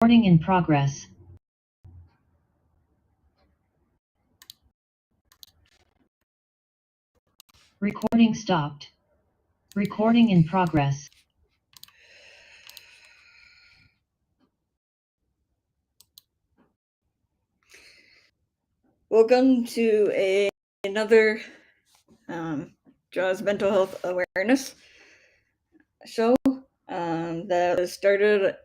Recording in progress. Recording stopped. Recording in progress. Welcome to another JAWS Mental Health Awareness show that was started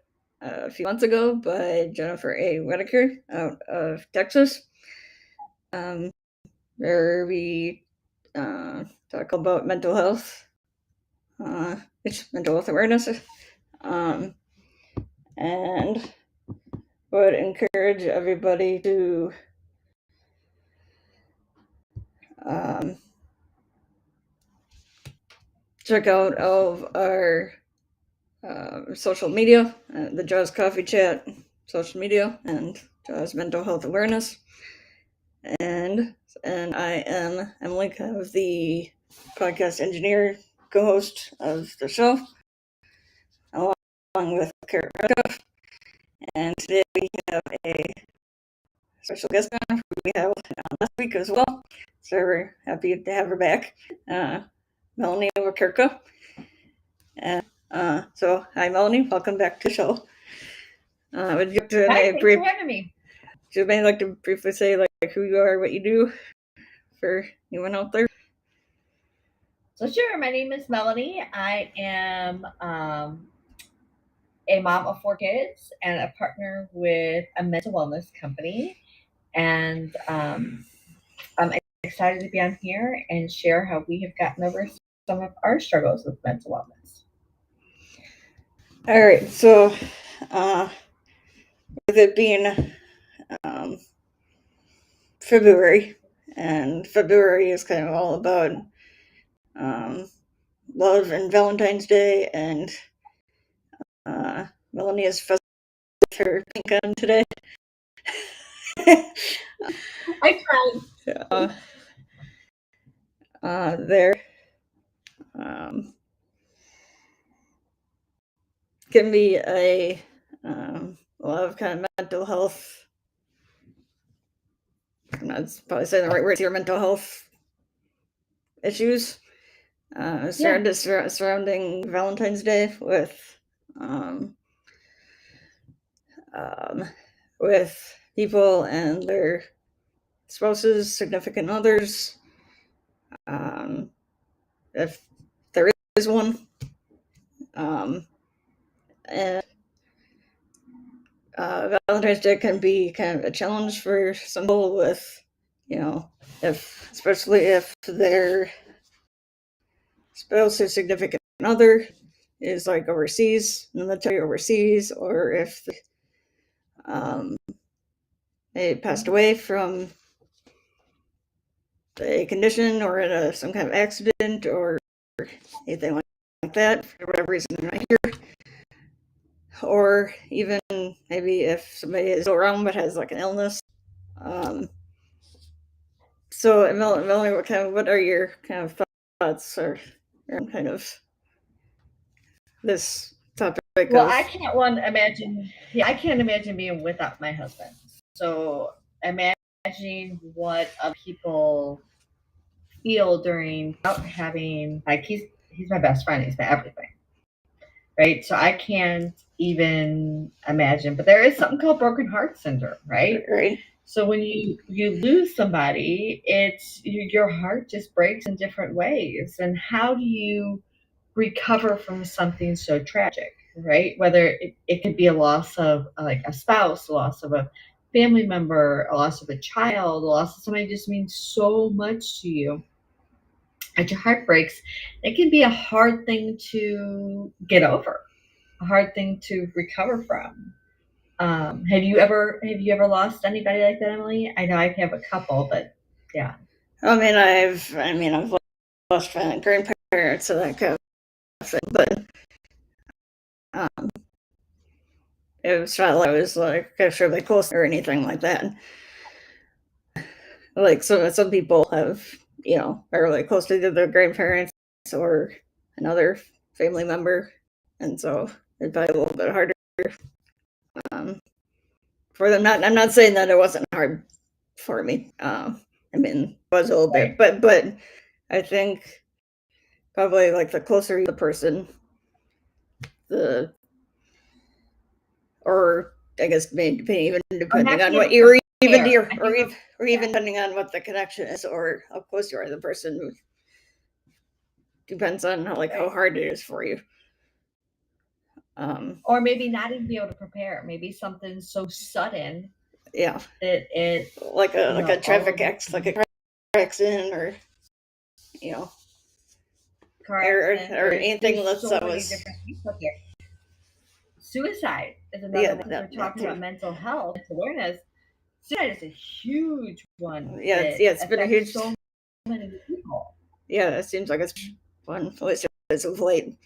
a few months ago by Jennifer A. Whitaker out of Texas, where we talk about mental health, it's mental health awareness, and would encourage everybody to check out all of our social media, the JAWS Coffee Chat social media, and JAWS Mental Health Awareness. And I am Emily, kind of the podcast engineer, co-host of the show, along with Kurt Roskopf. And today we have a special guest on who we had last week as well. So we're happy to have her back, Melanie Overkirka. So hi Melanie, welcome back to the show. Would you like to Hi, thanks for having me. Would you maybe like to briefly say like who you are, what you do for anyone out there? So sure, my name is Melanie. I am a mom of 4 kids and a partner with a mental wellness company. And I'm excited to be on here and share how we have gotten over some of our struggles with mental wellness. All right, so with it being February, and February is kind of all about love and Valentine's Day, and Melanie is festive with her pink on today. I tried. There can be a lot of kind of mental health. I'm not probably saying the right words here. Mental health issues surrounding Valentine's Day with people and their spouses, significant others, if there is one, and Valentine's Day can be kind of a challenge for some people with, especially if their spouse or significant other is like overseas, military overseas, or if they passed away from a condition or in some kind of accident or anything like that, for whatever reason they're not here. Or even maybe if somebody is around but has like an illness. So Melanie, what are your kind of thoughts or kind of this topic? Well, I can't imagine. Yeah, I can't imagine being without my husband. So imagining what other people feel during having, like, he's my best friend. He's my everything. Right. So I can't even imagine. But there is something called broken heart syndrome, right? Right. So when you lose somebody, it's your heart just breaks in different ways. And how do you recover from something so tragic, right? Whether it could be a loss of like a spouse, a loss of a family member, a loss of a child, a loss of somebody just means so much to you. And your heart breaks, it can be a hard thing to get over, a hard thing to recover from. Have you ever lost anybody like that, Emily? I know I have a couple, but yeah. I've lost grandparents and that kind of thing, but it was not like I was like extremely close or anything like that. Like some people have, are really close to their grandparents or another family member, and so it'd be a little bit harder for them. I'm not saying that it wasn't hard for me. I mean, it was a little bit, but I think probably like the closer you the person, or I guess maybe even depending on what you even depending on what the connection is or how close you are to the person, depends on how hard it is for you. Or maybe not even be able to prepare. Maybe something so sudden. Yeah. That it like a traffic accident, or car accident, or anything that was. Different people here. Suicide is another one. We're talking about mental health, awareness. Suicide is a huge one. Yeah, it's been a huge. So many people. Yeah, it seems like it's one, at least as of late.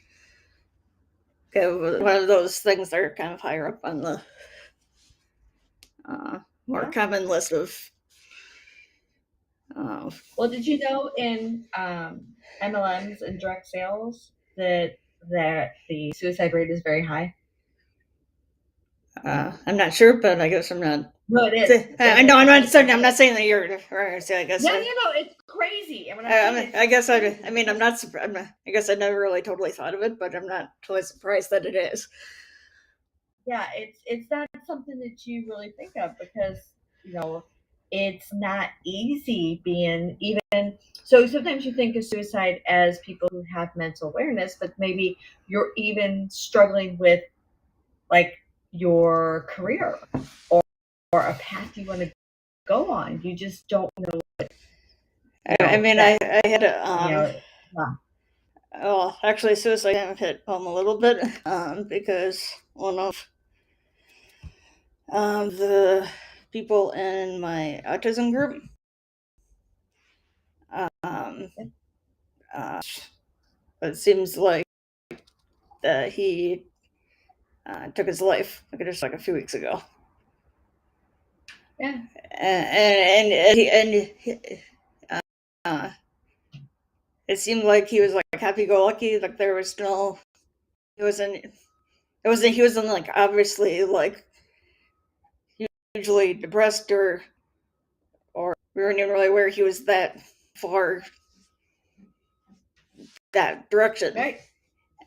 One of those things that are kind of higher up on the more common list of. Well, did you know in MLMs and direct sales that the suicide rate is very high? I'm not sure, but I guess I'm not. No, it is. I know. I'm not saying that you're. I guess. No, it's crazy. I guess I mean, I'm not. I guess I never really totally thought of it, but I'm not totally surprised that it is. Yeah, it's not something that you really think of because it's not easy being even. So sometimes you think of suicide as people who have mental awareness, but maybe you're even struggling with like your career or a path you want to go on. You just don't know. I mean, I had a well, actually, suicide kind of hit home a little bit because one of the people in my autism group it seems like that he took his life just a few weeks ago. Yeah, and it seemed like he was happy-go-lucky. Like there was no, he wasn't obviously hugely depressed or we weren't even really aware he was that far that direction. right.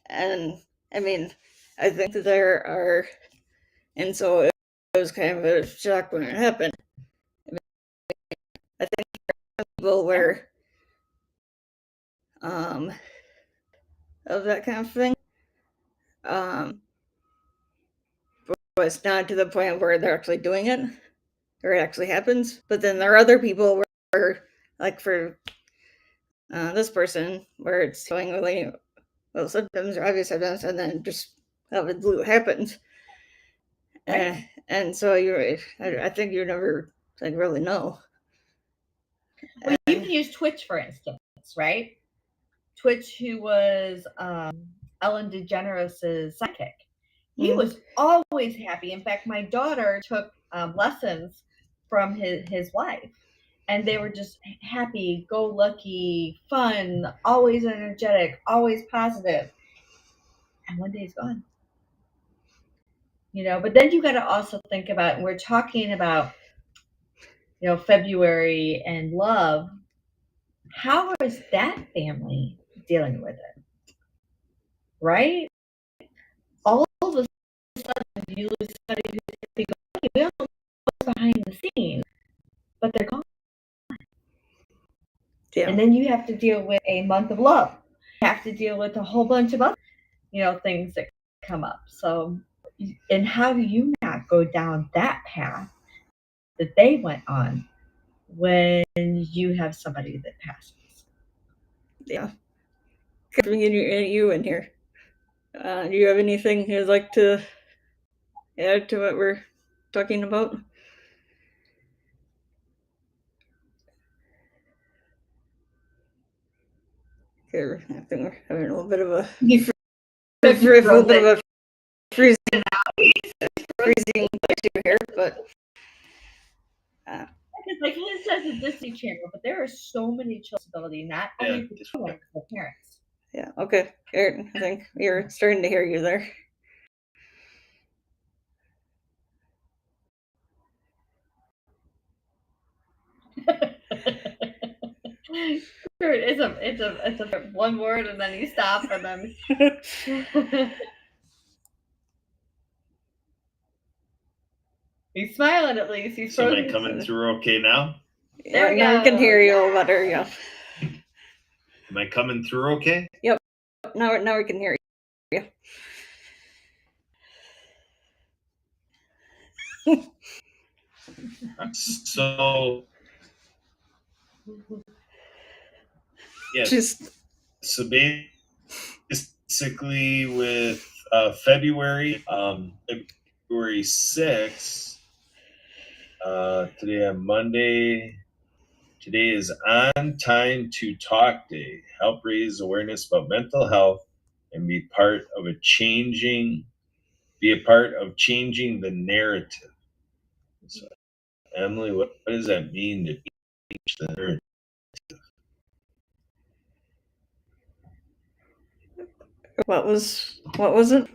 And I mean, I think that there are, and so it was kind of a shock when it happened. I think people were of that kind of thing. But it's not to the point where they're actually doing it or it actually happens. But then there are other people where like for this person where it's showing really well symptoms or obvious symptoms and then just out of the blue happens. Right. And so I think you never really know. Well, you can use Twitch, for instance, right? Twitch, who was Ellen DeGeneres' sidekick. He was always happy. In fact, my daughter took lessons from his wife, and they were just happy, go lucky, fun, always energetic, always positive. And one day he's gone. But then you got to also think about, and we're talking about, February and love. How is that family dealing with it? Right? All of a sudden, you lose somebody who's we all know what's behind the scenes, but they're gone. Yeah. And then you have to deal with a month of love. You have to deal with a whole bunch of other, things that come up. So, and how do you not go down that path that they went on when you have somebody that passes? Yeah. Coming you in here. Do you have anything you'd like to add to what we're talking about? Okay, I think we're having a little bit of a freezing issue here, but like Liz says, a Disney Channel, but there are so many children, not only for children, but for parents. Yeah. Okay, Aaron, I think you're starting to hear you there. It's a one word and then you stop and then. He's smiling at least. He's So am I coming through okay now? There we now go. we can hear you a little better. Yeah. Am I coming through okay? Yep. Now we can hear you. So yeah. So basically with February 6th, today on Monday, today is On Time to Talk Day. Help raise awareness about mental health and be a part of changing the narrative. So, Emily, what does that mean to change the narrative? What was it?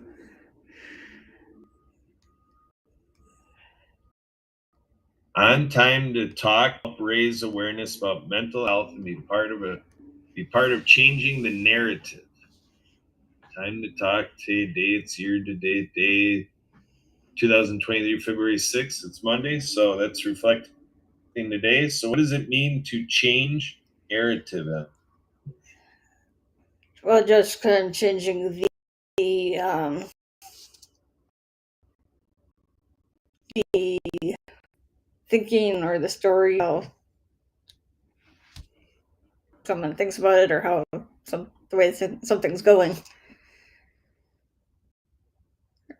On Time to Talk, help raise awareness about mental health and be part of changing the narrative. Time to Talk today, dates year to date, day 2023, February 6th. It's Monday, so that's reflecting today. So what does it mean to change narrative? Well, just kind of changing the thinking or the story, how someone thinks about it, or how the way something's going.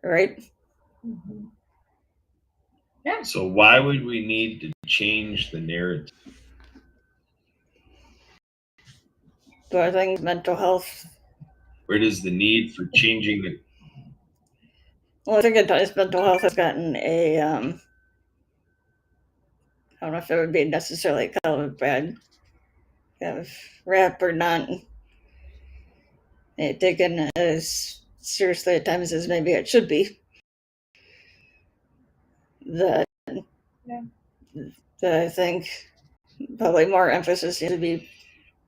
Right? Mm-hmm. Yeah. So why would we need to change the narrative? So I think mental health. Where does the need for changing the? Well, I think at times mental health has gotten a I don't know if it would be necessarily kind of a bad kind of rap or not. It taken as seriously at times as maybe it should be. That I think probably more emphasis needs to be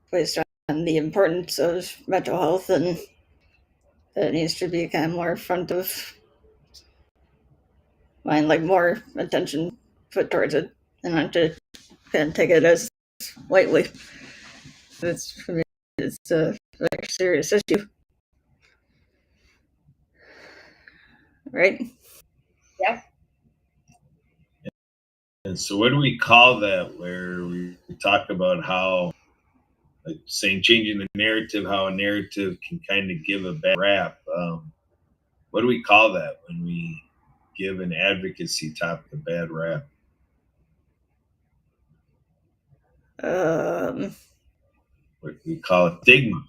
placed on the importance of mental health, and that it needs to be kind of more front of mind, like more attention put towards it, and not to kind of take it as lightly. It's, for me, it's a very serious issue, right? Yep. And so what do we call that, where we talk about how, like saying changing the narrative, how a narrative can kind of give a bad rap? What do we call that when we give an advocacy topic a bad rap? What we call it stigma.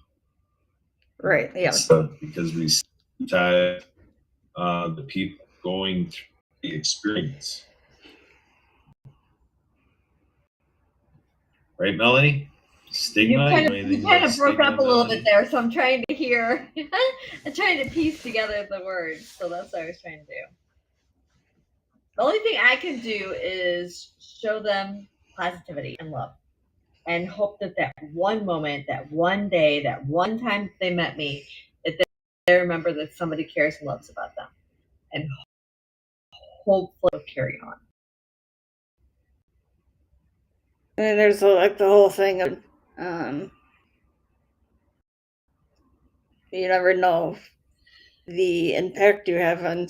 Right, yeah. So, because we tie the people going through the experience. Right, Melanie? Stigma? You kind of broke up a little bit there, so I'm trying to hear. I'm trying to piece together the words, so that's what I was trying to do. The only thing I can do is show them positivity and love, and hope that one moment, that one day, that one time they met me, that they remember that somebody cares and loves about them, and hopefully they'll carry on. And there's like the whole thing of you never know the impact you have on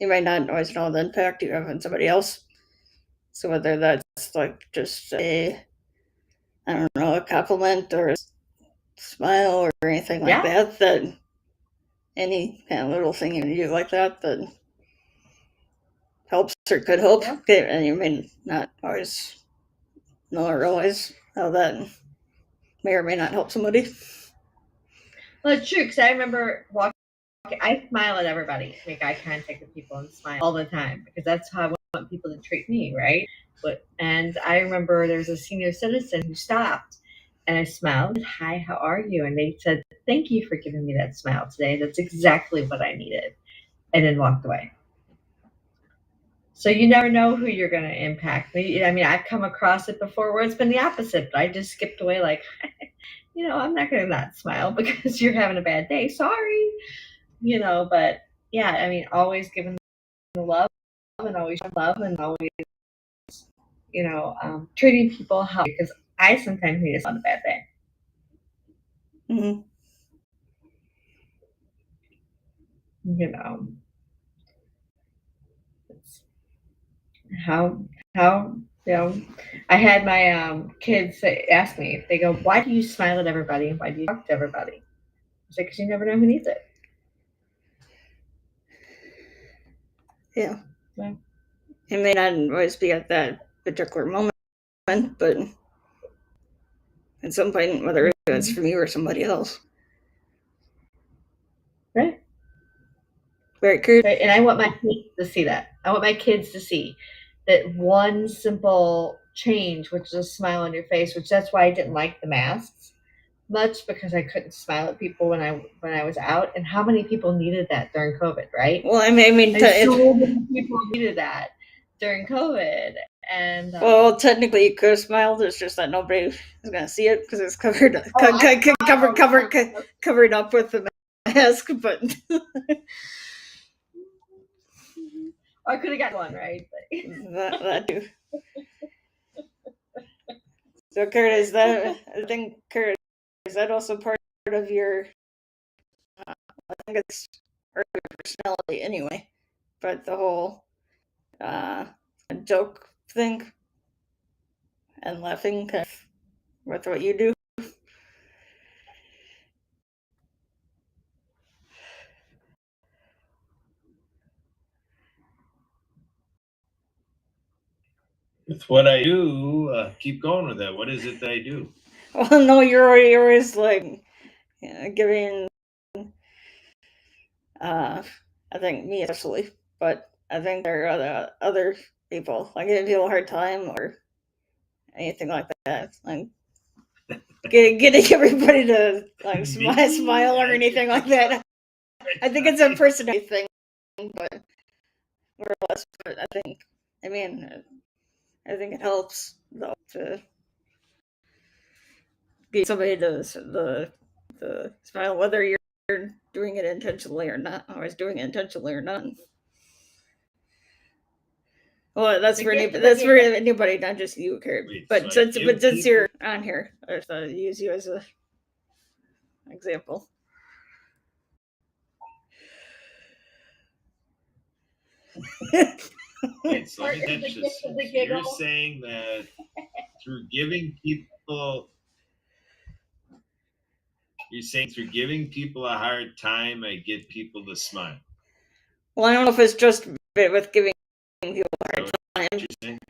you might not always know the impact you have on somebody else. So whether that's like just a compliment or a smile or anything like that any kind of little thing you do like that helps or could help. Yeah. Okay, and you may not always know or realize how that may or may not help somebody. Well, it's true, because I remember I smile at everybody, make eye contact with people and smile all the time, because that's how I want people to treat me, right? And I remember there was a senior citizen who stopped, and I smiled, "Hi, how are you?" And they said, "Thank you for giving me that smile today. That's exactly what I needed," and then walked away. So you never know who you're going to impact. I mean, I've come across it before where it's been the opposite, but I just skipped away like, I'm not going to not smile because you're having a bad day. Sorry. But yeah, I mean, always giving the love and always love and always, treating people how, because I sometimes need to on a bad day. Mm-hmm. It's how I had my kids ask me, they go, why do you smile at everybody and why do you talk to everybody? I was like, because you never know who needs it. Yeah. It may not always be at that particular moment, but at some point, whether it's from you or somebody else. Right. Very good. Right. And I want my kids to see that. I want my kids to see that one simple change, which is a smile on your face, which that's why I didn't like the masks much, because I couldn't smile at people when I was out. And how many people needed that during COVID, right? Well, I mean, so many people needed that during COVID. And well, technically, you could have smiled. It's just that nobody is going to see it because it's covered up with the mask. But I could have got one, right? that too. So, Kurt, is that also part of your? I think it's part of your personality anyway. But the whole joke thing and laughing kind of with what you do. With what I do, keep going with that. What is it that I do? Well, no, you're always like giving. I think me especially, but I think there are other people like giving people a hard time or anything like that. Like getting everybody to like smile or anything like that. I think it's a personality thing, but more or less. But I think it helps though to get somebody to the smile, whether you're doing it intentionally or not. Always doing it intentionally or not. Well, that's for anybody, not just you, Kurt. But since you're on here, I thought I'd use you as a example. Wait, so let me catch this. You're saying that through giving people a hard time, I get people to smile. Well, I don't know if it's just with giving people a hard time.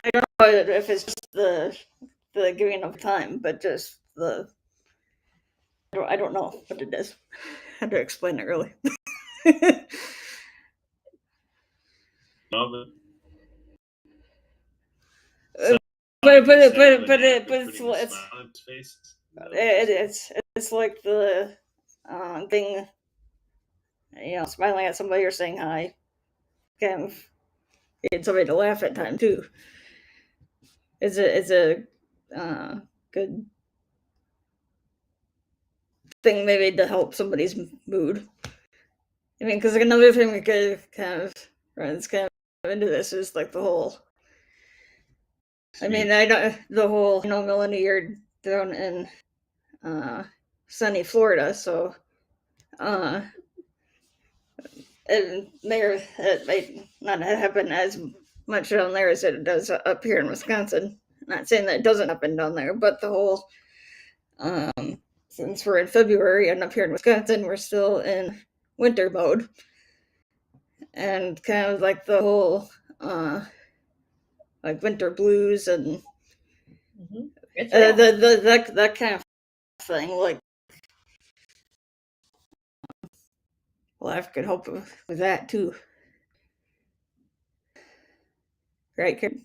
I don't know if it's just the giving of time, but just I don't know what it is. I had to explain it really. No, it's like the thing, smiling at somebody or saying hi, kind of get somebody to laugh at time too. It's a good thing maybe to help somebody's mood. I mean, because another thing we could kind of runs kind of into this is like the whole. I mean, Melanie, you're down in sunny Florida, so and there it might not happen as much down there as it does up here in Wisconsin. Not saying that it doesn't happen down there, but the whole since we're in February and up here in Wisconsin, we're still in winter mode, and kind of like the whole like winter blues and that kind of thing. Like, life could help with that too, right, Kurt?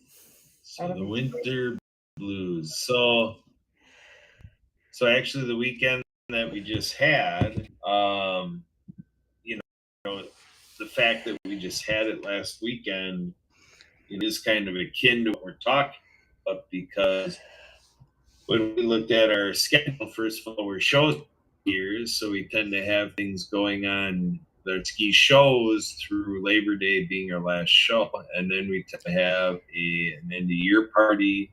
So the winter blues. So actually, the weekend that we just had, the fact that we just had it last weekend, it is kind of akin to what we're talking about, because when we looked at our schedule, first of all, we're shows years, so we tend to have things going on. The ski shows through Labor Day being our last show, and then we tend to have an end of year party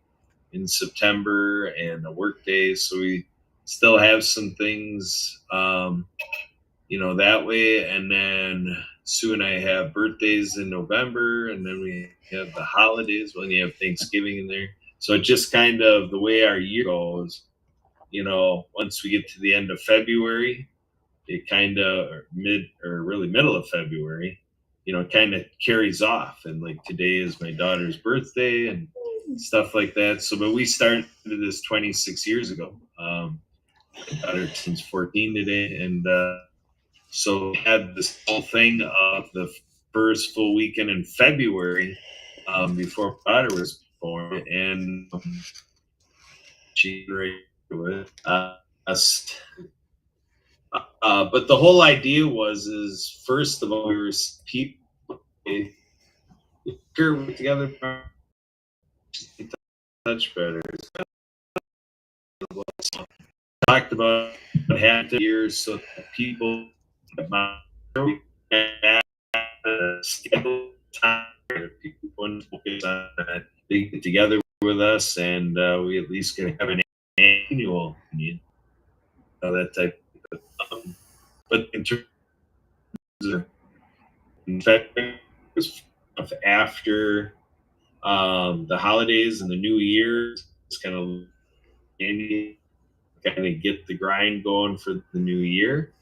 in September and a work day. So we still have some things, that way. And then Sue and I have birthdays in November, and then we have the holidays when you have Thanksgiving in there. So it just kind of the way our year goes, once we get to the end of February, it kind of middle of February, kind of carries off. And like today is my daughter's birthday and stuff like that. So, but we started this 26 years ago. My daughter turns 14 today. And so we had this whole thing of the first full weekend in February before my daughter was born. And she right with us. But the whole idea is first of all, we were people together, touch better. Talked about what happened years, so that people schedule time. People wouldn't focus on that. They get together with us, and we at least can have an annual meeting, that type of. But in terms of after the holidays and the new year, it's kind of get the grind going for the new year,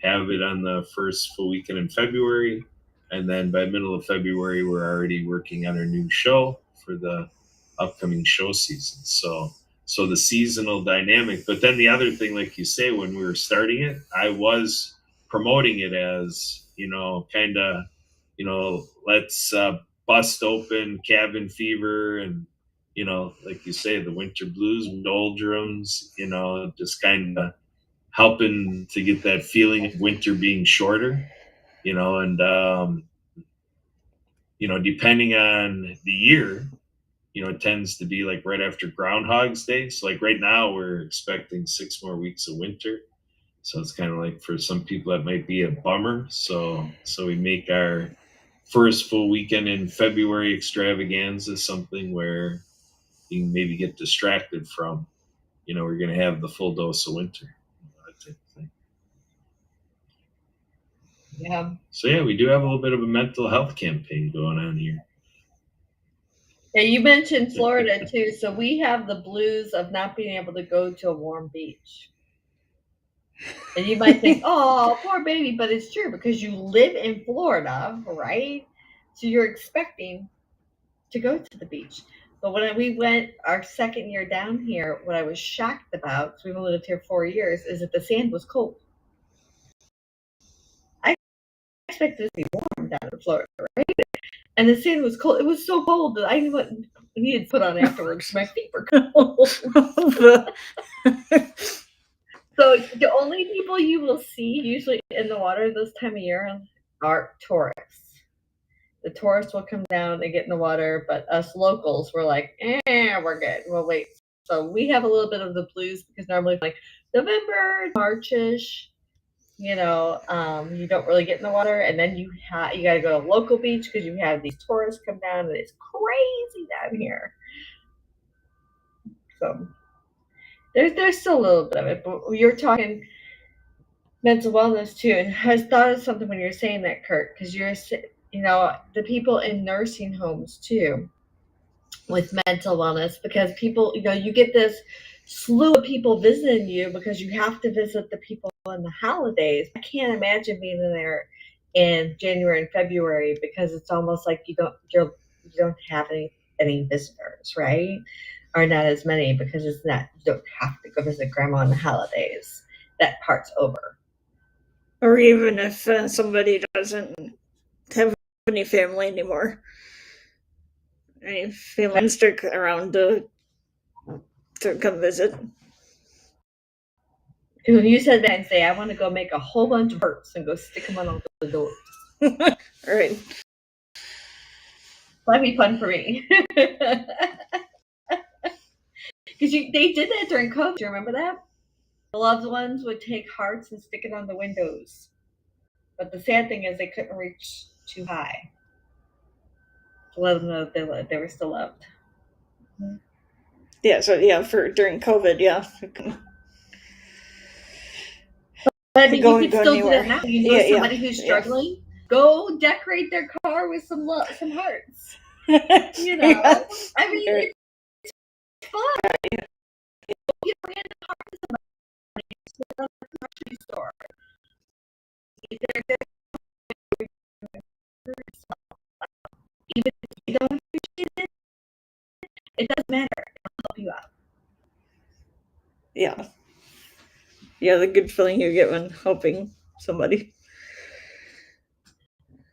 have it on the first full weekend in February, and then by middle of February we're already working on our new show for the upcoming show season. So the seasonal dynamic. But then the other thing, like you say, when we were starting it, I was promoting it as, let's bust open cabin fever and, like you say, the winter blues, doldrums, just kind of helping to get that feeling of winter being shorter, and, depending on the year, it tends to be like right after Groundhog's Day. So like right now we're expecting 6 more weeks of winter. So it's kind of like for some people that might be a bummer. So we make our first full weekend in February extravaganza something where you can maybe get distracted from, we're going to have the full dose of winter. That type of thing. Yeah. So yeah, we do have a little bit of a mental health campaign going on here. Yeah, you mentioned Florida too. So we have the blues of not being able to go to a warm beach. And you might think, oh, poor baby, but it's true because you live in Florida, right? So you're expecting to go to the beach. But when we went our second year down here, what I was shocked about, because we've only lived here 4 years, is that the sand was cold. I expected it to be warm down in Florida, right? And the sand was cold. It was so cold that I needed to put on afterwards. My feet were cold. So the only people you will see usually in the water this time of year are tourists. The tourists will come down and get in the water, but us locals, we're like, we're good. Well, wait. So we have a little bit of the blues because normally like November, March-ish, you don't really get in the water, and then you got to go to a local beach because you have these tourists come down, and it's crazy down here. So there's still a little bit of it, but you're talking mental wellness too, and I thought of something when you're saying that, Kurt, because you're, the people in nursing homes too with mental wellness, because people, you get this slew of people visiting you because you have to visit the people in the holidays. I can't imagine being in there in January and February because it's almost like you don't have any visitors, right? Or not as many because you don't have to go visit grandma on the holidays. That part's over. Or even if somebody doesn't have any family anymore. Any family stick around to come visit. When you said that and say, I want to go make a whole bunch of hearts and go stick them on all the doors. All right. That'd be fun for me. Because they did that during COVID. Do you remember that? The loved ones would take hearts and stick it on the windows. But the sad thing is they couldn't reach too high to let them know that they were still loved. Yeah, so yeah, for during COVID, yeah. But I mean, Go- you could go still anywhere. do that now. You know Yeah, somebody who's struggling, go decorate their car with some hearts. You know, Yeah. I mean, Right. it's fun. You know, hand a heart to somebody at the grocery store. Even if you don't appreciate it, it doesn't matter. It'll help you out. Yeah. Yeah, the good feeling you get when helping somebody.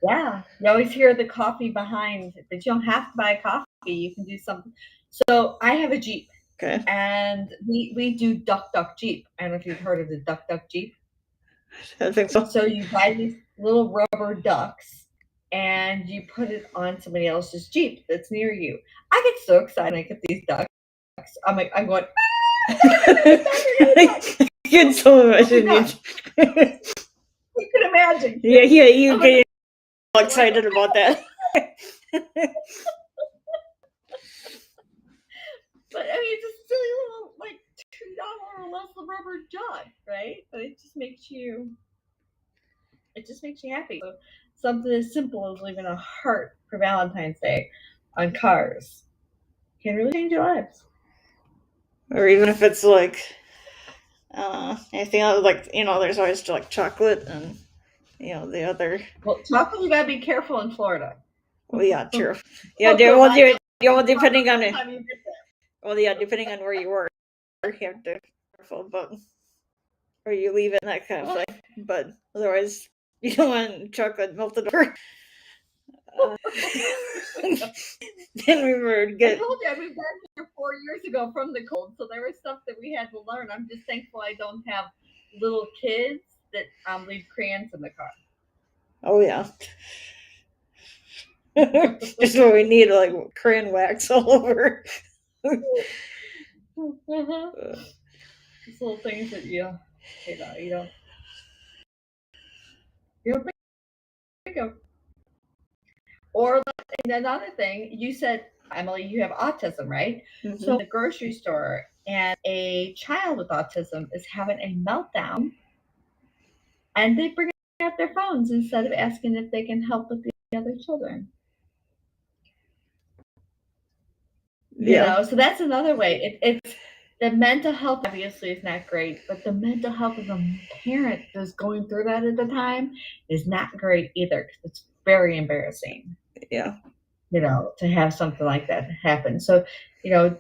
Yeah, you always hear the coffee behind, but you don't have to buy coffee. You can do something. So I have a Jeep, Okay. and we do Duck Duck Jeep. I don't know if you've heard of the Duck Duck Jeep. I think so. So you buy these little rubber ducks, and you put it on somebody else's Jeep that's near you. I get so excited when I get these ducks. I'm like, I'm going. I can so imagine you. You can imagine. Yeah, you I'm get all excited about that. But I mean, it's a silly little like $2 or less rubber duck, right? But it just makes you happy. So something as simple as leaving a heart for Valentine's Day on cars can really change your lives. Or even if it's like anything else, like there's always like chocolate and the other. Well, chocolate, you gotta be careful in Florida. Well, yeah, true. Yeah, depending on it. Well, yeah, depending on where you were, you have to be careful about where you leave it and that kind of thing. But otherwise, you don't want chocolate melted over. Then we were I good. told you I moved back here 4 years ago from the cold, so there was stuff that we had to learn. I'm just thankful I don't have little kids that leave crayons in the car. Oh yeah. Just what we need, like crayon wax all over. These little things that you don't think of. Or another thing, you said, Emily, you have autism, right? Mhm. So in the grocery store, and a child with autism is having a meltdown, and they bring out their phones instead of asking if they can help with the other children. You Yeah. know, so that's another way. It's the mental health obviously is not great, but the mental health of a parent that's going through that at the time is not great either, because it's very embarrassing. Yeah. To have something like that happen. So,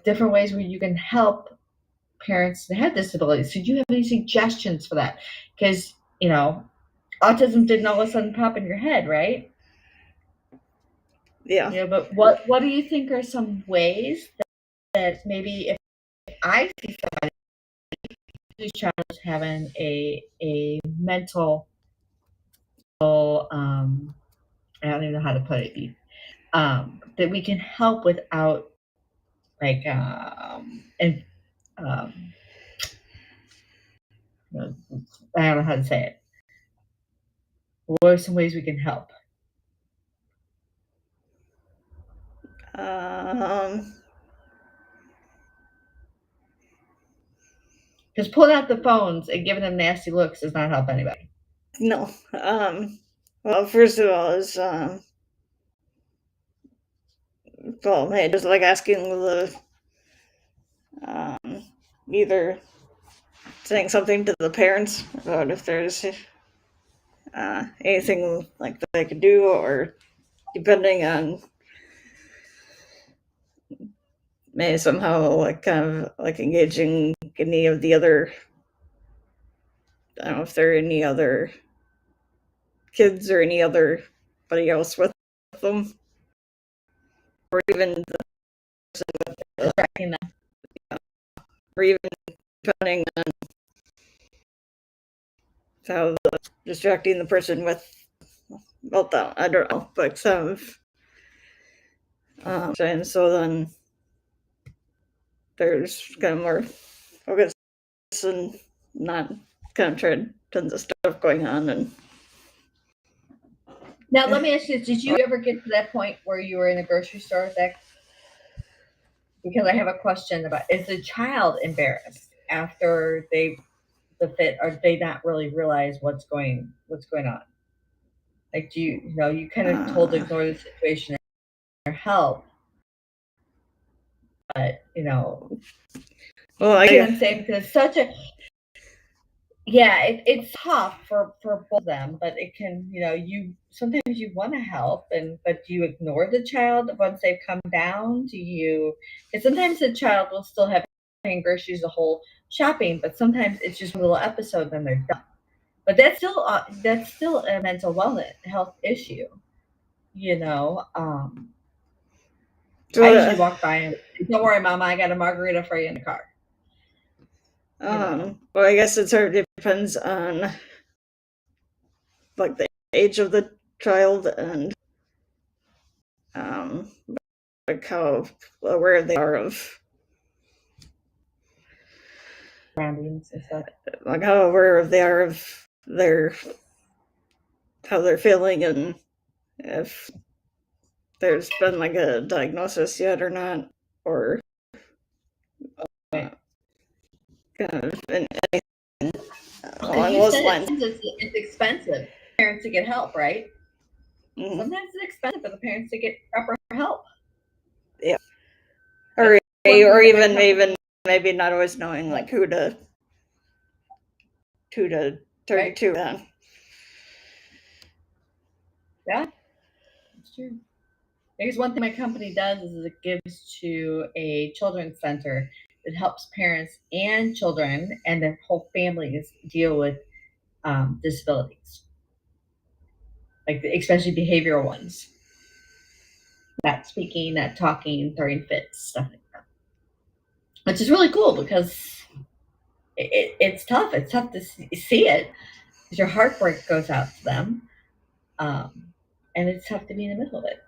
different ways where you can help parents that have disabilities. So do you have any suggestions for that? Because, autism didn't all of a sudden pop in your head, right? Yeah. But what do you think are some ways that maybe if I see somebody whose child is having a mental, I don't even know how to put it, that we can help without like and I don't know how to say it. What are some ways we can help? Because pulling out the phones and giving them nasty looks does not help anybody. No. Well, first of all, is hey, just like asking the either saying something to the parents about if there's anything like that they could do, or depending on maybe somehow like kind of like engaging any of the other. I don't know if there are any other kids or anybody else with them, or even Distracting them. or even depending on how distracting the person with meltdown. I don't know, but some And so then there's kind of more focus and not kind of tons of stuff going on. And now let me ask you, did you ever get to that point where you were in a grocery store with that? Because I have a question about, is the child embarrassed after the fit, or they not really realize what's going on? Like, do you kind of told to ignore the situation or help, but well, I what I'm saying, because it's such a it's tough for both of them, but it can, you sometimes you want to help, but do you ignore the child once they've come down? And sometimes the child will still have paying groceries the whole shopping, but sometimes it's just a little episode, then they're done. But that's still a mental wellness health issue, I usually walk by and say, "Don't worry, Mama, I got a margarita for you in the car." well, I guess it sort of depends on like the age of the child and like how aware they are of Surroundings and stuff. like how aware they are of how they're feeling, and if there's been like a diagnosis yet or not, or kind of anything along those lines. It's expensive for parents to get help, right? Mhm. Sometimes it's expensive for the parents to get proper help. Yeah, or even maybe not always knowing like who to turn to. Then. Yeah, that's true. Because one thing my company does is it gives to a children's center that helps parents and children and their whole families deal with disabilities, like especially behavioral ones, not speaking, not talking, throwing fits, stuff like that, which is really cool because it's tough. It's tough to see it because your heartbreak goes out to them, and it's tough to be in the middle of it.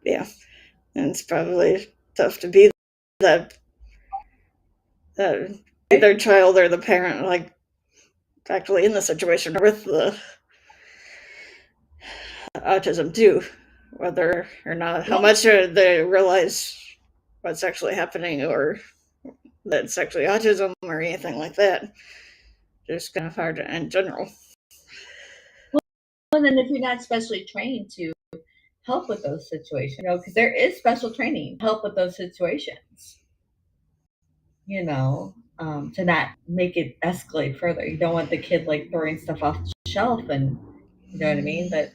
Yeah, and it's probably tough to be that either child or the parent, like actually in the situation with the autism too, whether or not how much they realize what's actually happening or that it's actually autism or anything like that. Just kind of hard in general. Well, then if you're not specially trained to help with those situations, because there is special training to help with those situations, to not make it escalate further. You don't want the kid like throwing stuff off the shelf, and you know what I mean? But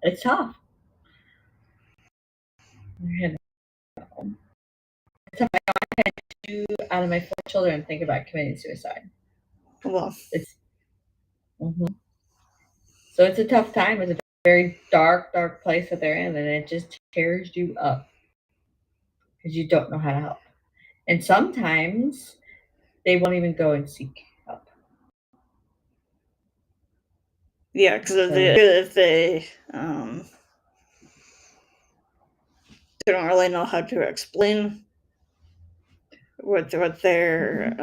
it's tough. It's tough. I had 2 out of my 4 children think about committing suicide. Well, So it's a tough time. It's a very dark place that they're in, and it just tears you up because you don't know how to help. And sometimes they won't even go and seek help. yeah, because if they don't really know how to explain what they're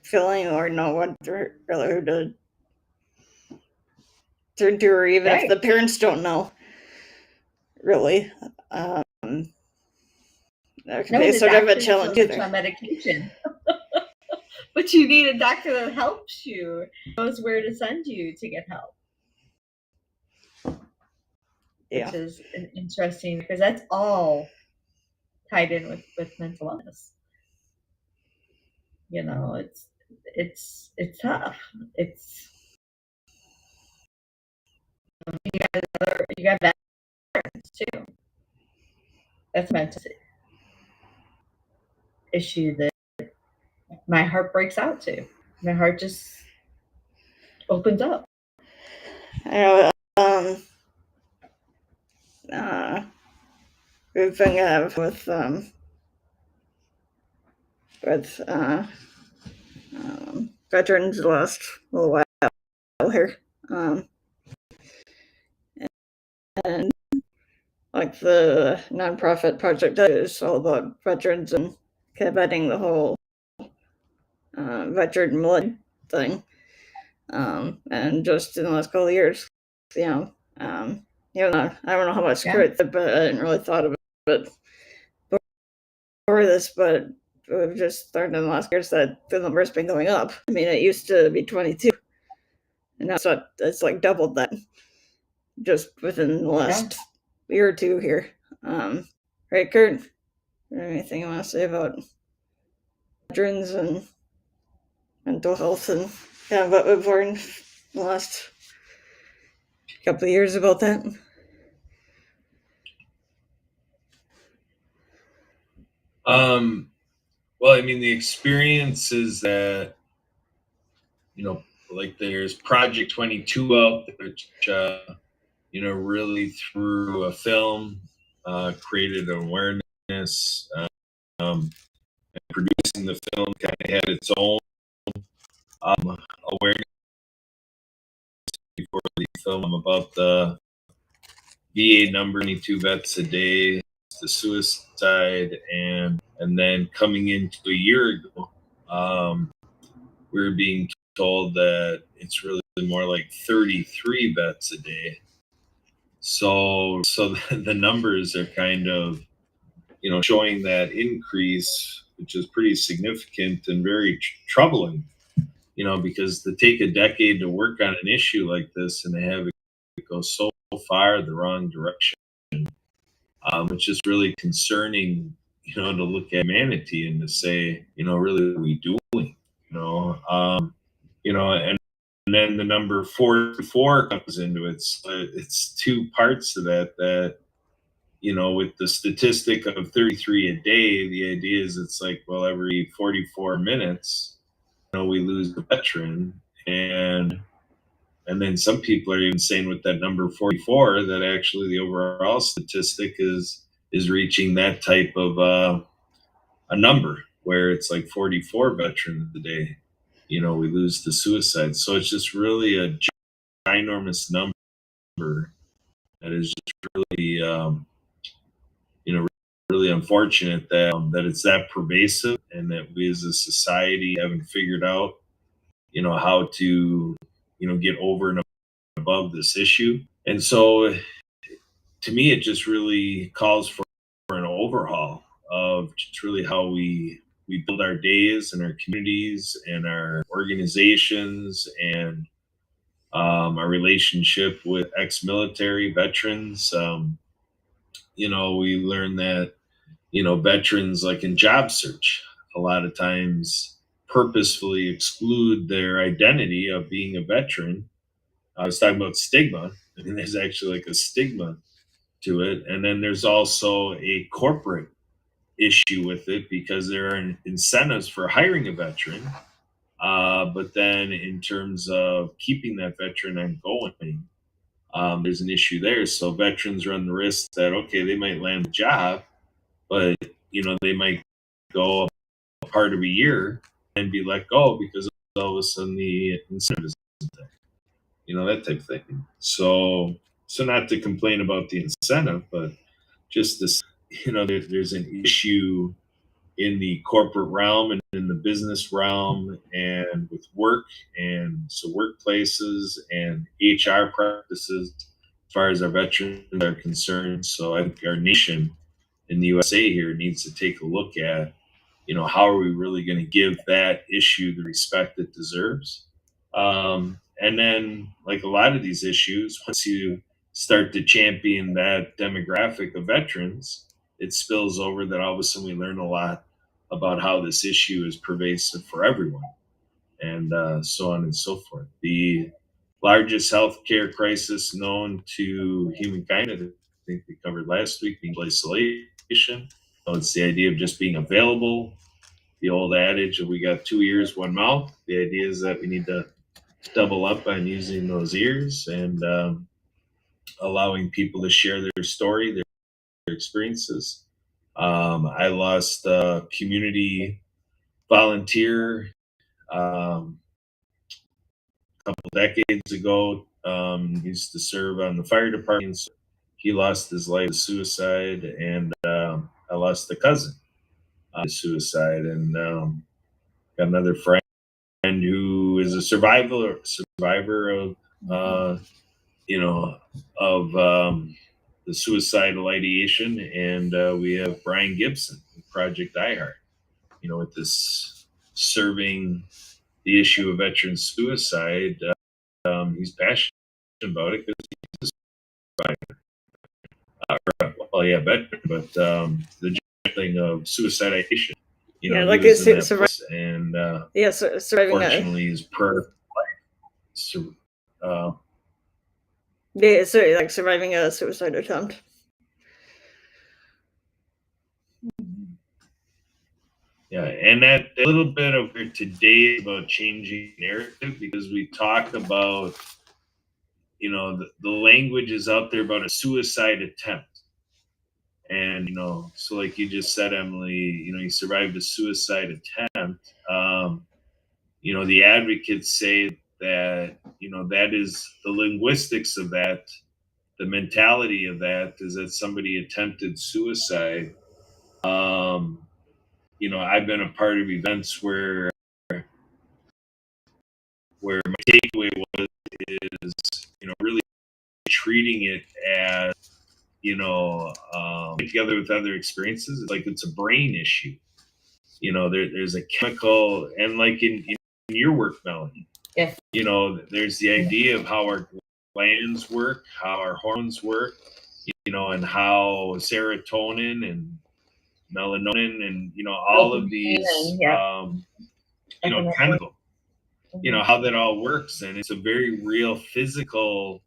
feeling or know what they're really who to turn to, or even if the parents don't know, really, that can be sort of a challenge either. On medication. But you need a doctor that helps you, knows where to send you to get help. Yeah. Which is interesting because that's all tied in with mental illness. It's tough. It's you got veterans too. That's a mental issue that my heart breaks out to. My heart just opens up. I know, we've been with veterans the last little while here. And like the nonprofit project is all about veterans and combating the whole veteran military thing. And just in the last couple of years, even though I don't know how much Kurt said, but I didn't really thought of it before this, but we've just learned in the last years that the number's been going up. I mean, it used to be 22, and now it's like doubled that just within the last year or two here. Right, Kurt? Is there anything you want to say about veterans and mental health and what we've learned the last couple of years about that? Well, I mean, the experience is that, like there's Project 22 out there, which, really through a film, created awareness, and producing the film kind of had its own awareness before the film about the VA number 22 vets a day, the suicide, and then coming into a year ago, we were being told that it's really more like 33 vets a day. So the numbers are kind of, showing that increase, which is pretty significant and very troubling, because to take a decade to work on an issue like this and to have it go so far the wrong direction, it's just really concerning, to look at humanity and to say, really, what are we doing? And then the number 44 comes into it. So it's two parts to that, with the statistic of 33 a day, the idea is it's like, well, every 44 minutes, we lose a veteran. And then some people are even saying with that number 44 that actually the overall statistic is reaching that type of a number where it's like 44 veterans a day, we lose to suicide. So it's just really a ginormous number that is just really, really unfortunate that it's that pervasive and that we as a society haven't figured out, how to, get over and above this issue. And so to me, it just really calls for an overhaul of just really how we build our days and our communities and our organizations and our relationship with ex-military veterans. We learn that, veterans, like in job search, a lot of times purposefully exclude their identity of being a veteran. I was talking about stigma. I mean, there's actually like a stigma to it. And then there's also a corporate issue with it because there are incentives for hiring a veteran. But then in terms of keeping that veteran ongoing, there's an issue there. So veterans run the risk that, okay, they might land a job, but, they might go a part of a year and be let go because all of a sudden the incentive isn't there, that type of thing. So not to complain about the incentive, but just this, there's an issue in the corporate realm and in the business realm and with work and so workplaces and HR practices as far as our veterans are concerned. So I think our nation in the USA here needs to take a look at, how are we really going to give that issue the respect it deserves? And then, like a lot of these issues, once you start to champion that demographic of veterans, it spills over that all of a sudden we learn a lot about how this issue is pervasive for everyone, and so on and so forth. The largest healthcare crisis known to humankind, I think we covered last week, being isolation. So it's the idea of just being available. The old adage of we got 2 ears, 1 mouth. The idea is that we need to double up on using those ears and allowing people to share their story, their experiences. I lost a community volunteer a couple decades ago. Used to serve on the fire department, he lost his life to suicide, and I lost a cousin to suicide, and got another friend who is a survivor of you know of the suicidal ideation, and we have Brian Gibson with Project iHeart, with this serving the issue of veteran suicide. He's passionate about it because he's a survivor. Well, yeah, veteran, but the thing of suicide ideation. Yeah, he like was it's in that place, and surviving fortunately, his prayer life. like surviving a suicide attempt. Yeah, and that a little bit of today about changing narrative, because we talk about, the language is out there about a suicide attempt. And, so like you just said, Emily, you survived a suicide attempt. The advocates say that, that is the linguistics of that, the mentality of that is that somebody attempted suicide. I've been a part of events where my takeaway was is really treating it as together with other experiences. It's like it's a brain issue. There's a chemical, and like in your work, Melanie. Yes. There's the idea of how our glands work, how our hormones work, and how serotonin and melatonin and all of these chemical, how that all works, and it's a very real physical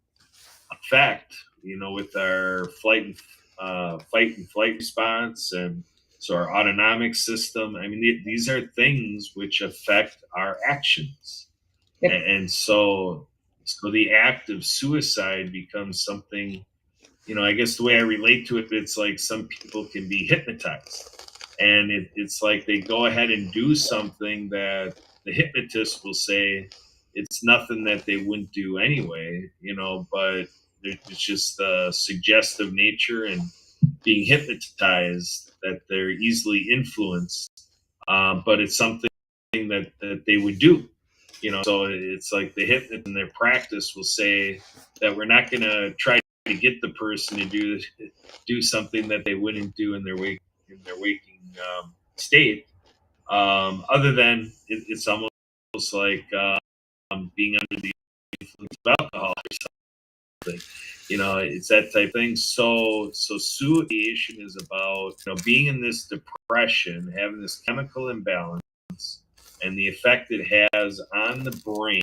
effect, with our fight and flight response, and so our autonomic system. I mean, these are things which affect our actions. Yep. And so the act of suicide becomes something, I guess the way I relate to it, it's like some people can be hypnotized, and it's like they go ahead and do something that the hypnotist will say it's nothing that they wouldn't do anyway, but it's just the suggestive nature and being hypnotized that they're easily influenced, but it's something that they would do. So it's like the hypnotist in their practice will say that we're not going to try to get the person to do something that they wouldn't do in their waking state. Other than it's almost like being under the influence of alcohol or something. It's that type of thing. So suicide is about being in this depression, having this chemical imbalance, and the effect it has on the brain.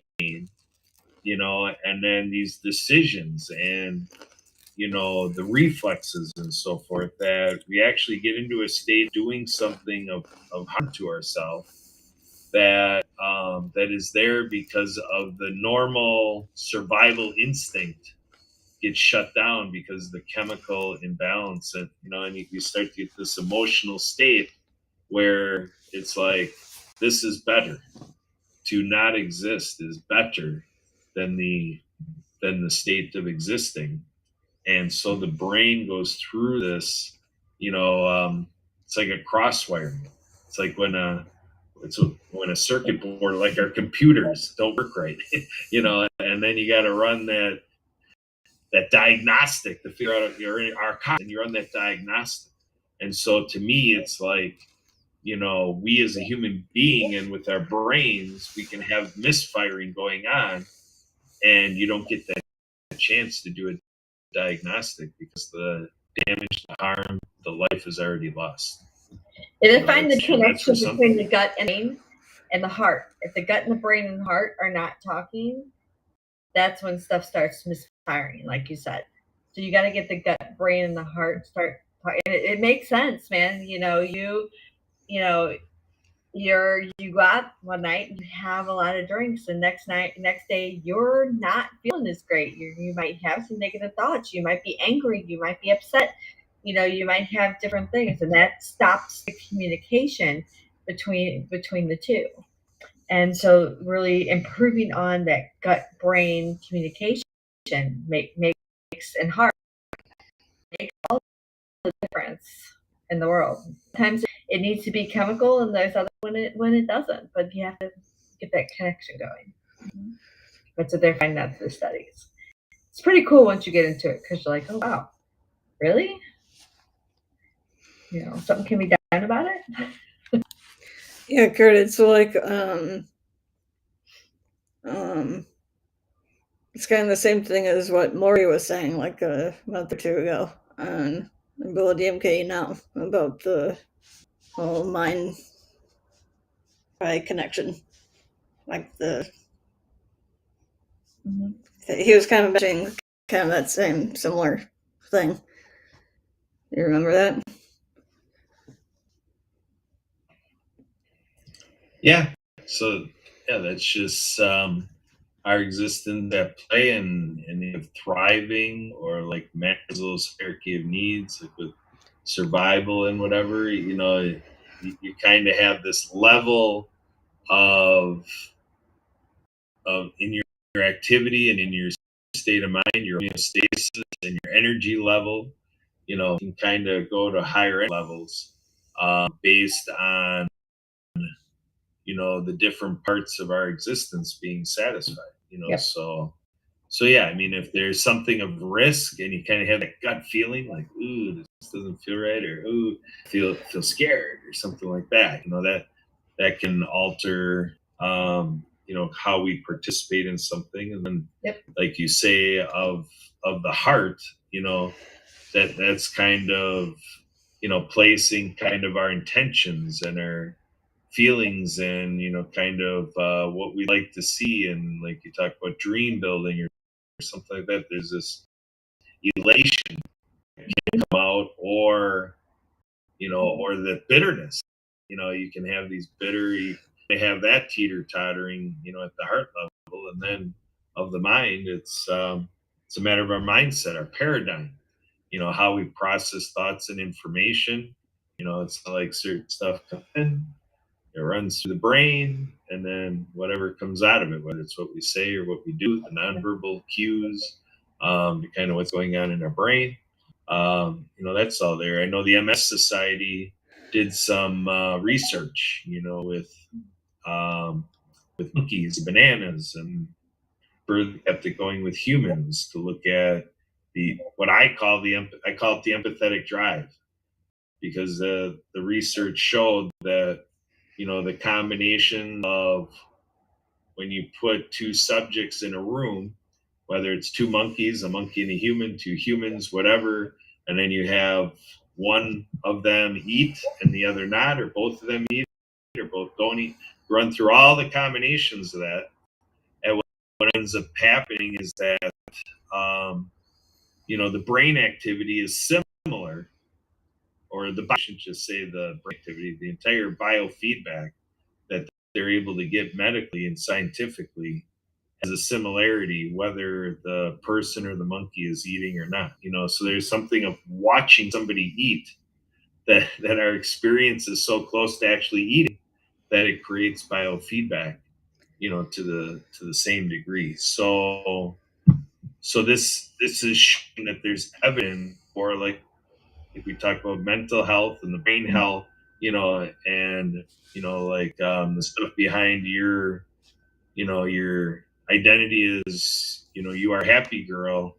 And then these decisions and the reflexes and so forth, that we actually get into a state doing something of harm to ourselves that is there because of the normal survival instinct gets shut down because the chemical imbalance, and you start to get this emotional state where it's like, this is better. To not exist is better than the state of existing. And so the brain goes through this, it's like a crosswiring. It's like when a circuit board, like our computers, don't work right, and then you got to run that diagnostic to figure out if you're in archive, and you're on that diagnostic. And so to me, it's like, we as a human being and with our brains, we can have misfiring going on, and you don't get that chance to do a diagnostic because the damage, the harm, the life is already lost. And I find the connection between the gut and brain and the heart. If the gut and the brain and the heart are not talking, that's when stuff starts misfiring, like you said. So you got to get the gut, brain, and the heart start talking. It makes sense, man. You go out one night and you have a lot of drinks, and next day you're not feeling as great. You might have some negative thoughts. You might be angry. You might be upset. You might have different things, and that stops the communication between the two. And so really improving on that gut brain communication makes and heart makes all the difference in the world. Sometimes it needs to be chemical, and there's other when it doesn't. But you have to get that connection going. That's what they're finding out through studies. It's pretty cool once you get into it because you're like, oh wow, really? Something can be done about it. Yeah, Kurt, it's like it's kind of the same thing as what Maury was saying like a month or two ago on Below DMK Now about the whole mind eye connection. Like he was kind of mentioning kind of that same similar thing. You remember that? Yeah. So yeah, that's just our existence at play, and if thriving, or like Maslow's hierarchy of needs, like with survival and whatever, you kind of have this level of in your activity and in your state of mind, your homeostasis and your energy level, can kind of go to higher levels based on the different parts of our existence being satisfied. Yep. So yeah, I mean, if there's something of risk and you kind of have that gut feeling like, ooh, this doesn't feel right, or ooh, feel scared or something like that, that can alter how we participate in something. And then Yep. like you say, of the heart, that's kind of placing kind of our intentions and our feelings, and kind of what we like to see, and like you talk about dream building or something like that. There's this elation that can come out, or or the bitterness. You can have these bitter, you may have that teeter tottering at the heart level. And then of the mind, it's a matter of our mindset, our paradigm, how we process thoughts and information. It's like certain stuff comes in, it runs through the brain, and then whatever comes out of it, whether it's what we say or what we do, the nonverbal cues, kind of what's going on in our brain, that's all there. I know the MS Society did some research, with monkeys, bananas, and further kept it going with humans to look at what I call the empathetic drive, because the research showed that the combination of when you put two subjects in a room, whether it's two monkeys, a monkey and a human, two humans, whatever, and then you have one of them eat and the other not, or both of them eat or both don't eat, run through all the combinations of that. And what ends up happening is that, the brain activity is similar, or I should just say the brain activity, the entire biofeedback that they're able to get medically and scientifically has a similarity, whether the person or the monkey is eating or not. So there's something of watching somebody eat that our experience is so close to actually eating that it creates biofeedback, to the same degree. So this is showing that there's evidence for, like, if we talk about mental health and the brain health, and like the stuff behind your identity is, you are happy girl.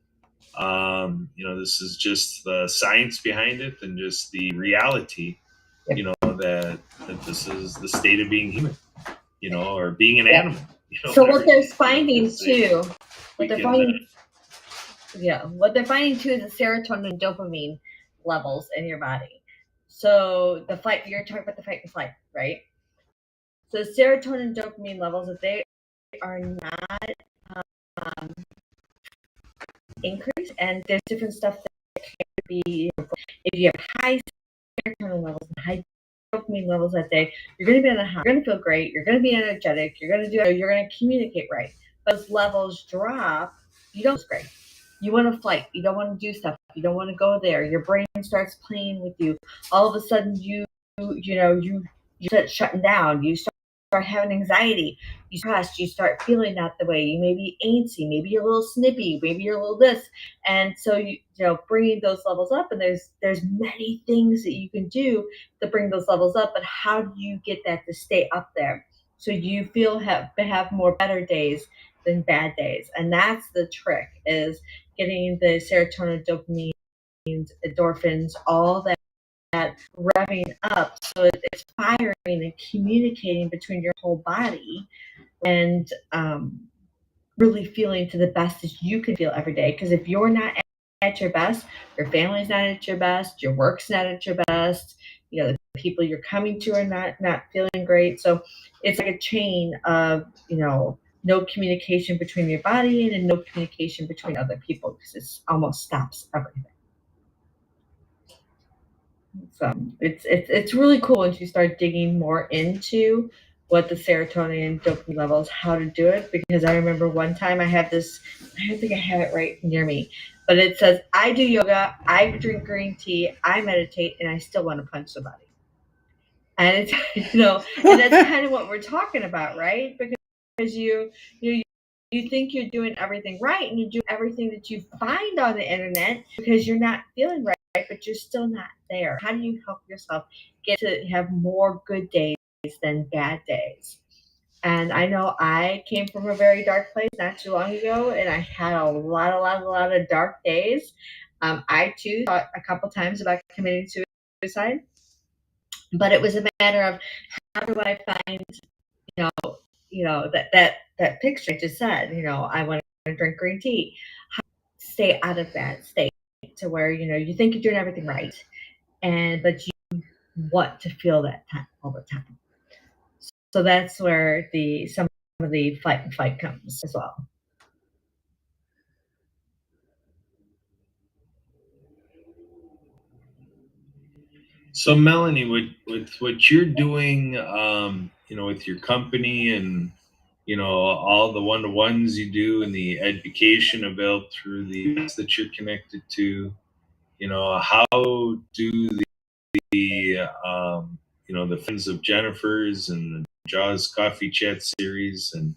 This is just the science behind it, and just the reality, that this is the state of being human, or being an animal. So what they're finding too, what they're finding too is the serotonin and dopamine levels in your body. So the fight, you're talking about the fight and flight, right? So serotonin and dopamine levels, if they are not increased, and there's different stuff that can be, if you have high serotonin levels and high dopamine levels that day, you're going to be on a high, you're going to feel great, you're going to be energetic, you're going to communicate right. Those levels drop, you don't feel great. You want to fight, you don't want to do stuff, you don't want to go there, your brain starts playing with you. All of a sudden you start shutting down, you start start having anxiety, you stress, you start feeling not the way, you may be antsy, maybe you're a little snippy, maybe you're a little this. And so bringing those levels up, and there's many things that you can do to bring those levels up, but how do you get that to stay up there so you feel have more better days than bad days? And that's the trick, is getting the serotonin, dopamine, endorphins, all that revving up, so it's firing and communicating between your whole body, and really feeling to the best as you can feel every day. Because if you're not at your best, your family's not at your best, your work's not at your best, the people you're coming to are not feeling great. So it's like a chain of no communication between your body and no communication between other people, because it almost stops everything. So it's really cool once you start digging more into what the serotonin and dopamine levels, how to do it. Because I remember one time I don't think I have it right near me, but it says, I do yoga, I drink green tea, I meditate, and I still want to punch somebody. And it's and that's kind of what we're talking about, right? Because you think you're doing everything right, and you do everything that you find on the internet because you're not feeling right, but you're still not there. How do you help yourself get to have more good days than bad days? And I know I came from a very dark place not too long ago, and I had a lot of dark days. I too thought a couple times about committing suicide, but it was a matter of, how do I find, that picture I just said, I want to drink green tea. How to stay out of that state to where, you think you're doing everything right, but you want to feel that time all the time. So that's where some of the fight and flight comes as well. So Melanie, with what you're doing, with your company, and all the one-to-ones you do, and the education available through the apps that you're connected to, how do the Friends of Jennifer's and the Jaws Coffee Chat series and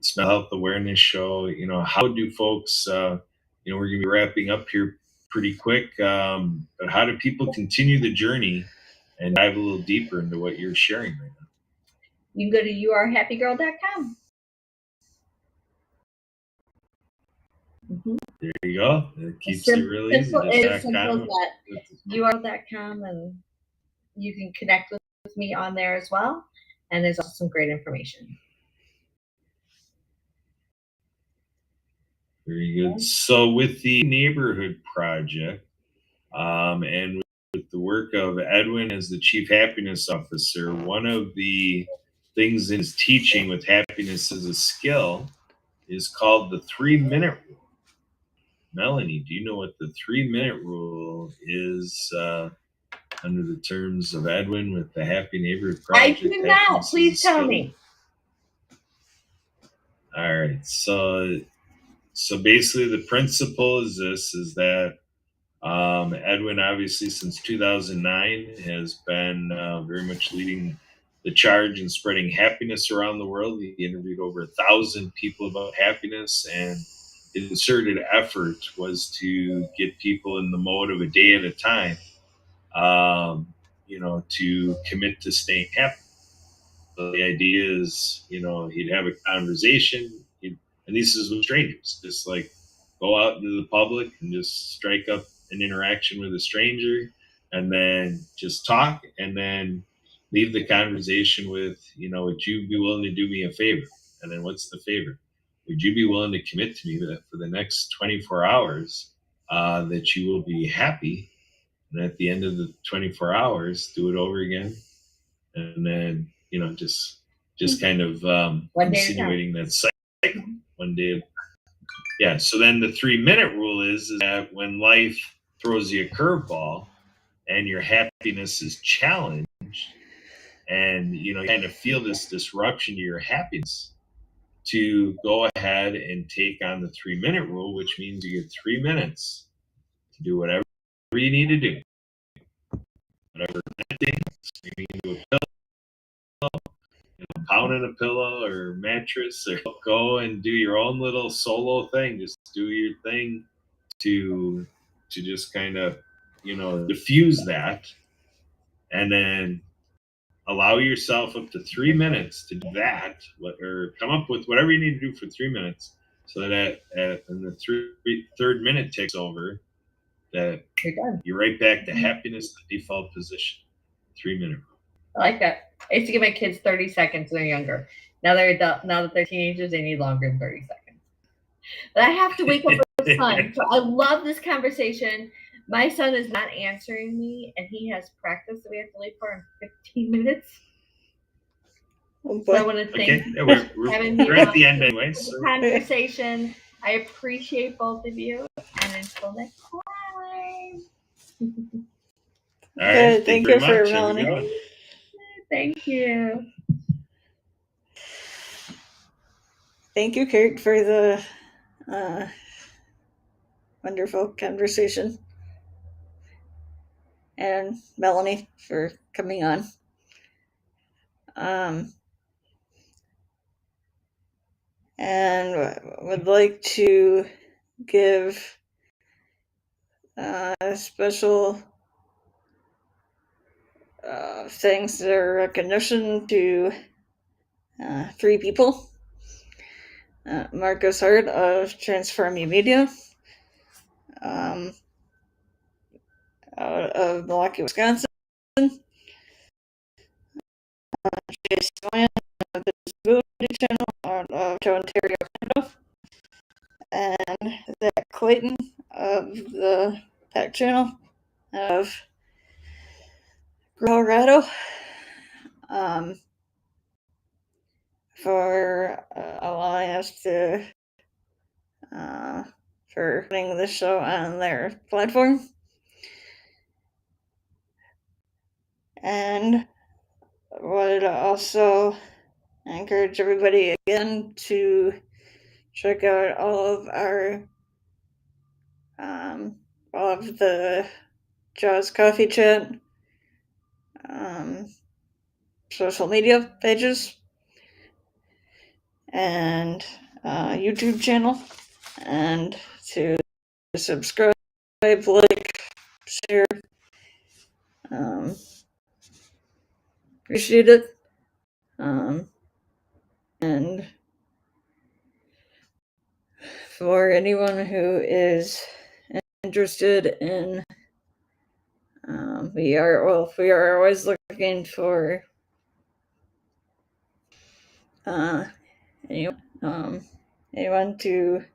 Smell Health Awareness Show, how do folks, we're going to be wrapping up here pretty quick, but how do people continue the journey and dive a little deeper into what you're sharing right now? You can go to youarehappygirl.com. There you go. It keeps it really easy. It's simple as that. youarehappygirl.com, and you can connect with me on there as well. And there's also some great information. Very good. So with the neighborhood project, and with the work of Edwin as the Chief Happiness Officer, one of the things in his teaching with happiness as a skill is called the 3-minute rule. Melanie, do you know what the 3-minute rule is under the terms of Edwin with the Happy Neighborhood Project? I do not. Please tell me. All right. So basically the principle is that Edwin, obviously since 2009, has been very much leading the charge in spreading happiness around the world. He interviewed over 1,000 people about happiness, and his concerted effort was to get people in the mode of a day at a time, to commit to staying happy. So the idea is, he'd have a conversation, and this is with strangers, just like go out into the public and just strike up an interaction with a stranger, and then just talk, and then leave the conversation with, would you be willing to do me a favor? And then what's the favor? Would you be willing to commit to me that for the next 24 hours that you will be happy? And at the end of the 24 hours, do it over again. And then, just kind of insinuating that cycle one day. Yeah. So then the 3-minute rule is that when life throws you a curveball and your happiness is challenged, and you kind of feel this disruption to your happiness, to go ahead and take on the 3-minute rule, which means you get 3 minutes to do whatever you need to do. Whatever, venting, screaming into a pillow, pounding a pillow or mattress, or go and do your own little solo thing. Just do your thing to just kind of, diffuse that, and then allow yourself up to 3 minutes to do that, or come up with whatever you need to do for 3 minutes, so that when the third minute takes over, that You're done. you're right back to happiness, the default position. 3 minute rule. I like that. I used to give my kids 30 seconds when they're younger. Now they're adult. Now that they're teenagers, they need longer than 30 seconds. But I have to wake up for this time. So I love this conversation. My son is not answering me, and he has practice that we have to leave for in 15 minutes. Oh, So I boy. want to Okay, thank yeah, you for having me we're at on the end for anyway. the So. conversation. I appreciate both of you. And until next time. All right, Thank you you very for much. Have a Melanie. good one. Thank you. Thank you, Kurt, for the wonderful conversation, and Melanie for coming on. And would like to give special thanks or recognition to 3 people. Marcus Hart of Transform You Media, out of Milwaukee, Wisconsin. Jason Wynn of the Disability Channel out of Ontario, Canada. And Zach Clayton of the Pack Channel of Colorado, for allowing us to for putting this show on their platform. And would also encourage everybody again to check out all of the Jaws Coffee Chat social media pages and YouTube channel, and to subscribe, like, share. Appreciate it. And for anyone who is interested in, we are always looking for anyone to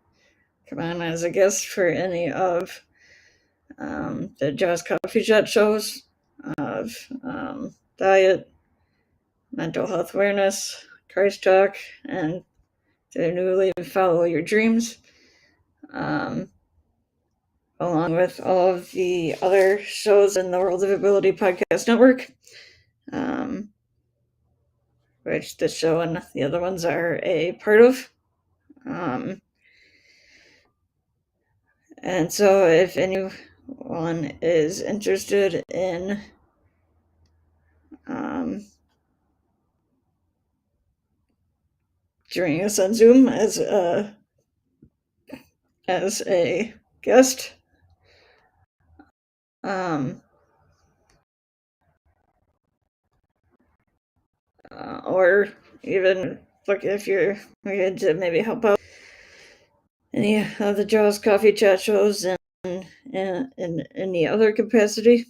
come on as a guest for any of the Jaws Coffee Chat shows of diet, mental health awareness, Christ Talk, and the newly Follow Your Dreams, along with all of the other shows in the World of Ability Podcast Network, which this show and the other ones are a part of. And so if anyone is interested in joining us on Zoom as a guest, or even look if you're looking to maybe help out any of the Jaws Coffee Chat shows in any other capacity,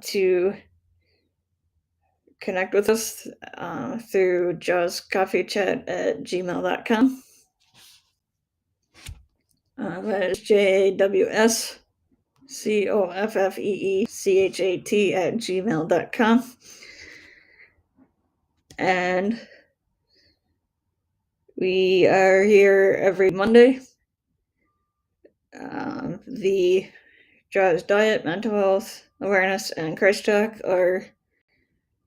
to connect with us through jawscoffeechat@gmail.com. That is JWSCOFFEECHAT@gmail.com. And we are here every Monday. The Jaws Diet, Mental Health Awareness, and Christ Talk are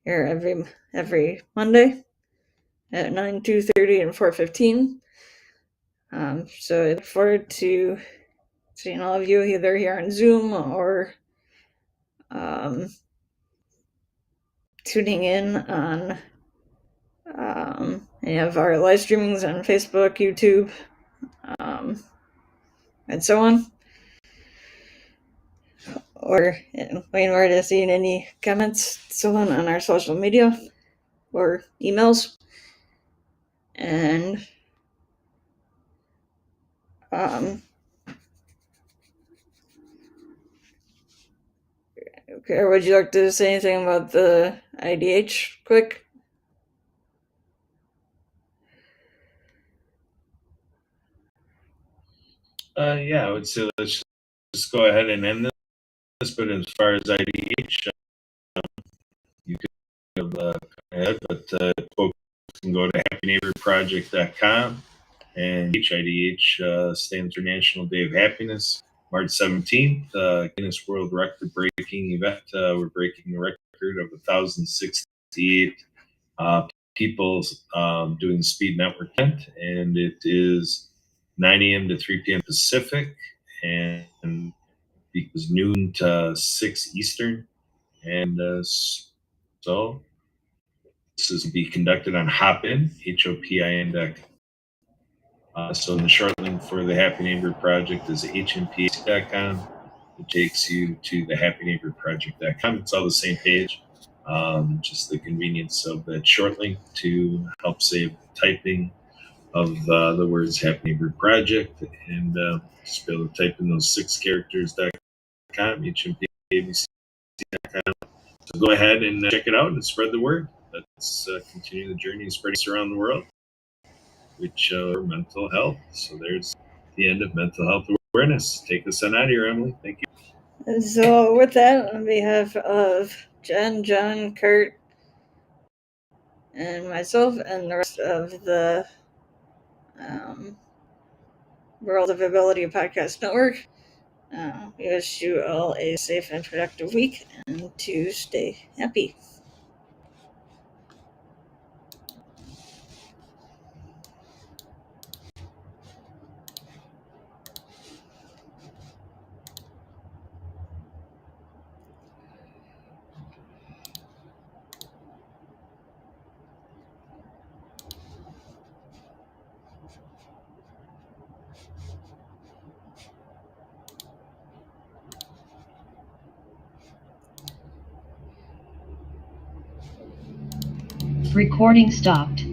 here every Monday at 9, 2:30, and 4:15. So I look forward to seeing all of you either here on Zoom or tuning in on any of our live streamings on Facebook, YouTube, and so on. Or looking forward to seeing any comments, so on our social media or emails. And okay, would you like to say anything about the IDH quick? Yeah, I would say let's just go ahead and end this. But as far as IDH, you can go ahead, but folks can go to happyneighborproject.com. And HIDH stands for National Day of Happiness. March 17th, Guinness World Record breaking event. We're breaking the record of 1,068 people doing the Speed Network event, and it is 9 a.m. to 3 p.m. Pacific, and it was noon to 6 Eastern. And so this is to be conducted on Hopin, HOPIN.com. So the short link for the Happy Neighbor Project is hnpa.com. It takes you to the happyneighborproject.com. It's all the same page. Just the convenience of that short link to help save typing of the words Happy Neighbor Project, and just be able to type in those 6 characters.com, hnpa.com. So go ahead and check it out and spread the word. Let's continue the journey and spread it around the world, which mental health. So there's the end of mental health awareness. Take us on out of here, Emily. Thank you. So with that, on behalf of Jen, John, Kurt, and myself, and the rest of the World of Ability Podcast Network, we wish you all a safe and productive week, and to stay happy. Recording stopped.